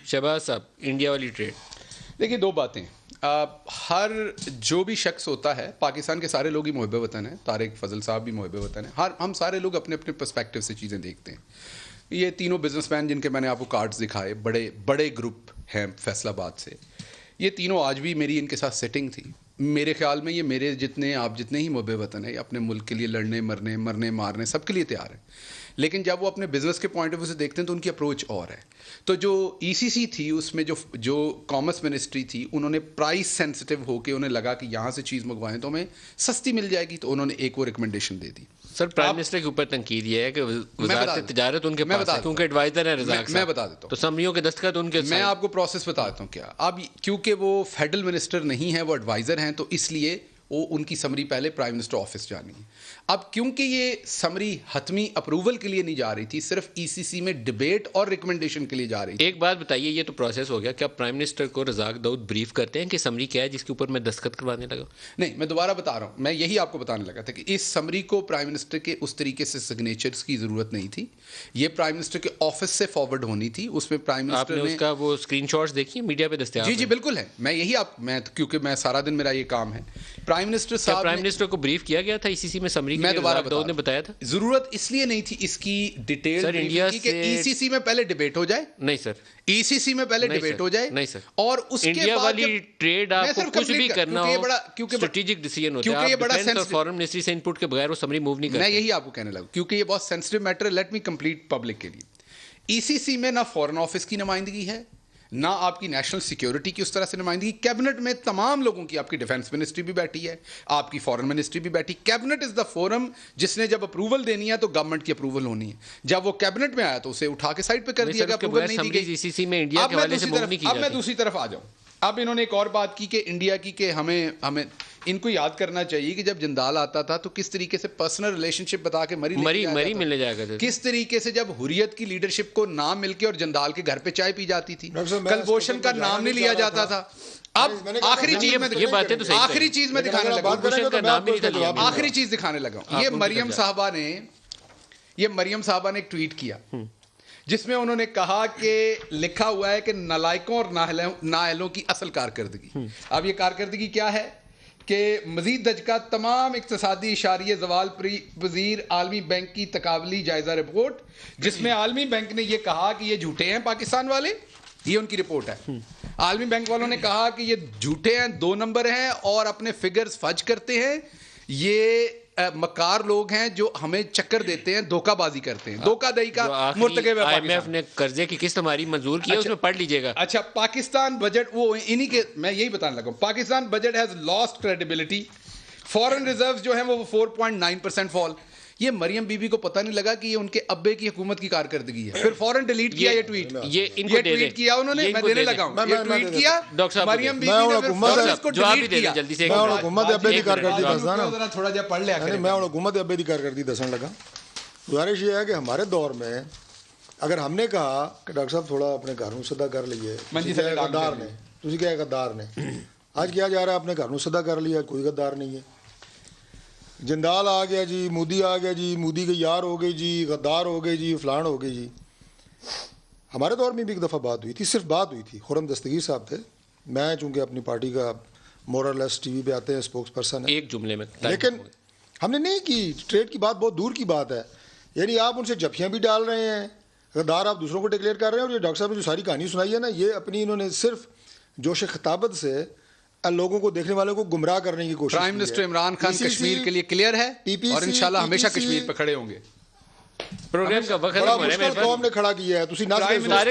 شہباز صاحب، انڈیا والی ٹریڈ، دیکھیے دو باتیں. ہر جو بھی شخص ہوتا ہے، پاکستان کے سارے لوگ ہی محب وطن ہیں، طارق فضل صاحب بھی محب وطن ہیں، ہم سارے لوگ اپنے اپنے پرسپیکٹیو سے چیزیں دیکھتے ہیں. یہ تینوں بزنس مین جن کے میں نے آپ کو کارڈز دکھائے، بڑے بڑے گروپ ہیں فیصل آباد سے، یہ تینوں آج بھی میری ان کے ساتھ سیٹنگ تھی. میرے خیال میں یہ میرے جتنے آپ جتنے ہی محب وطن ہیں، اپنے ملک کے لیے لڑنے مرنے مارنے سب کے لیے تیار ہیں. لیکن جب وہ اپنے بزنس کے پوائنٹ آف ویو سے دیکھتے ہیں تو ان کی اپروچ اور ہے. تو جو ای سی سی تھی اس میں جو کامرس منسٹری تھی، انہوں نے پرائس سینسٹیو ہو کے انہیں لگا کہ یہاں سے چیز منگوائیں تو ہمیں سستی مل جائے گی، تو انہوں نے ایک وہ ریکمنڈیشن دے دی. سر پرائم منسٹر کے اوپر تنقید یہ ہے کہ وزارت تجارت ان کے پاس ہے کیونکہ ایڈوائزر ہے رزاق صاحب. میں بتا دیتا ہوں، تو سمریوں کے دستخط ان کے. میں آپ کو پروسیس بتا دیتا ہوں کیا. اب کیونکہ وہ فیڈرل منسٹر نہیں ہے، وہ ایڈوائزر ہیں، تو اس لیے وہ ان کی سمری پہلے پرائم منسٹر آفس جانی ہے. اب کیونکہ یہ سمری حتمی اپروول کے لیے نہیں جا رہی تھی، صرف ای سی سی میں ڈبیٹ اور ریکمنڈیشن کے لیے جا رہی تھی. ایک بات بتائیے، یہ تو پروسیس ہو گیا، کیا پرائم منسٹر کو رزاق داؤد بریف کرتے ہیں کہ سمری کیا ہے جس کے اوپر میں دستخط کروانے لگا؟ نہیں، میں دوبارہ بتا رہا ہوں، میں یہی آپ کو بتانے لگا تھا کہ اس سمری کو پرائم منسٹر کے اس طریقے سے سگنیچرز کی ضرورت نہیں تھی. یہ پرائم منسٹر کے آفس سے فارورڈ ہونی تھی. اس میں پرائم منسٹر آپ نے اس کا وہ اسکرین شاٹس دیکھی میڈیا پہ دستیاب؟ جی بالکل ہے. میں کیونکہ میں سارا دن میرا یہ کام ہے. پرائم منسٹر صاحب پرائم منسٹر کو بریف کیا گیا تھا اسی سی میں سمری؟ میں دوبارہ داؤد نے بتایا تھا ضرورت اس لیے نہیں تھی اس کی ڈیٹیل سر انڈیا کی کہ ای سی سی میں پہلے ڈیبیٹ ہو جائے. نہیں سر، ای سی سی میں پہلے ڈیبیٹ ہو جائے. نہیں سر، اور اس کے انڈیا بعد والی ٹریڈ آپ کو کچھ بھی کرنا ہو اسٹریٹجک ڈیسیژن ہوتا ہے. آپ ڈیفنس اور فارن منسٹری سے انپٹ کے بغیر وہ سمری موو نہیں کرتے. میں یہی آپ کو کہنے لگا کیونکہ یہ بہت سینسٹیو میٹر ہے. لیٹ می کمپلیٹ پبلک کے لیے. ای سی سی میں نہ فارن آفس کی نمائندگی ہے، نہ آپ کی نیشنل سیکیورٹی کی اس طرح سے نمائندگی. کیبنٹ میں تمام لوگوں کی، آپ کی ڈیفنس منسٹری بھی بیٹھی ہے، آپ کی فارن منسٹری بھی بیٹھی. کیبنٹ از دا فورم جس نے جب اپروول دینی ہے تو گورنمنٹ کی اپروول ہونی ہے. جب وہ کیبنٹ میں آیا تو اسے اٹھا کے سائڈ پہ کر دیا گیا، اپروول نہیں دی گئی. ای سی سی میں انڈیا کے حوالے سے موو نہیں کی اب میں جاتی. دوسری طرف آ جاؤں. اب انہوں نے ایک اور بات کی کہ انڈیا کی، کہ ہمیں ان کو یاد کرنا چاہیے کہ جب جندال آتا تھا تو کس طریقے سے پرسنل ریلیشن شپ بتا کے مری ملنے جایا کرتے تھے. کس طریقے سے جب حریت کی لیڈرشپ کو نام مل کے اور جندال کے گھر پہ چائے پی جاتی تھی، کلبھوشن کا نام نہیں لیا جاتا تھا. اب آخری چیز میں دکھانے لگا ہوں. یہ مریم صاحبہ نے ایک ٹویٹ کیا جس میں انہوں نے کہا کہ لکھا ہوا ہے کہ نالائکوں اور نااہلوں کی اصل کارکردگی. اب یہ کارکردگی کیا ہے کہ مزید دھچکا، تمام اقتصادی اشاریہ زوال پذیر عالمی بینک کی تقابلی جائزہ رپورٹ، جس میں عالمی بینک نے یہ کہا کہ یہ جھوٹے ہیں پاکستان والے. یہ ان کی رپورٹ ہے. عالمی بینک والوں نے کہا کہ یہ جھوٹے ہیں، 2 نمبر ہیں اور اپنے فگرز فج کرتے ہیں. یہ مکار لوگ ہیں جو ہمیں چکر دیتے ہیں، دھوکہ بازی کرتے ہیں، دھوکہ دہی کا مرتکب ہے. آئی ایم ایف نے قرضے کی قسط ہماری منظور کی ہے، اس میں پڑھ لیجئے گا. اچھا، پاکستان بجٹ، وہ انہی کے میں یہی بتانے لگا ہوں. Pakistan budget has lost credibility. Foreign reserves جو ہیں وہ 4.9% فال. یہ مریم بی بی کو پتہ نہیں لگا کہ یہ ان کے ابے کی حکومت کی کارکردگی ہے. پھر فوراً ڈیلیٹ کیا یہ ٹویٹ. یہ ان کو ٹویٹ کیا انہوں نے، میں دینے لگا ہوں. یہ ٹویٹ کیا مریم بی بی نے، پھر فوراً اس کو ڈیلیٹ کیا. جلدی سے میں حکومت ابے دی کارکردگی دسنا، ذرا تھوڑا جا پڑھ لیا کریں. میں حکومت ابے دی کارکردگی دسن لگا. گزارش یہ ہے کہ ہمارے دور میں اگر ہم نے کہا کہ ڈاکٹر صاحب تھوڑا اپنے گھر میں صدا کر لیے، تسی کیا غدار نے، آج کیا جا رہا ہے اپنے گھر میں صدا کر لیا، کوئی غدار نہیں ہے. جندال آ گیا جی، مودی آ گیا جی، مودی کے یار ہو گئی جی، غدار ہو گئے جی، فلان ہو گئی جی. ہمارے دور میں بھی ایک دفعہ بات ہوئی تھی، صرف بات ہوئی تھی. خرم دستگیر صاحب تھے. میں چونکہ اپنی پارٹی کا مور اور لیس ٹی وی پہ آتے ہیں، اسپوکس پرسن ہے. ایک جملے میں، لیکن ہم نے نہیں کی. ٹریڈ کی بات بہت دور کی بات ہے. یعنی آپ ان سے جفیاں بھی ڈال رہے ہیں، غدار آپ دوسروں کو ڈکلیئر کر رہے ہیں. اور یہ ڈاکٹر صاحب نے جو ساری کہانی سنائی ہے نا، یہ اپنی انہوں نے صرف جوش خطابت سے لوگوں کو، دیکھنے والوں کو گمراہ کرنے کی کوشش کی ہے. پرائم منسٹر عمران خان کشمیر کے لیے کلیئر ہے اور انشاءاللہ ہمیشہ کشمیر پہ کھڑے ہوں گے. پروگرام کا وقت بڑا مشکل قوم نے کھڑا کیا ہے.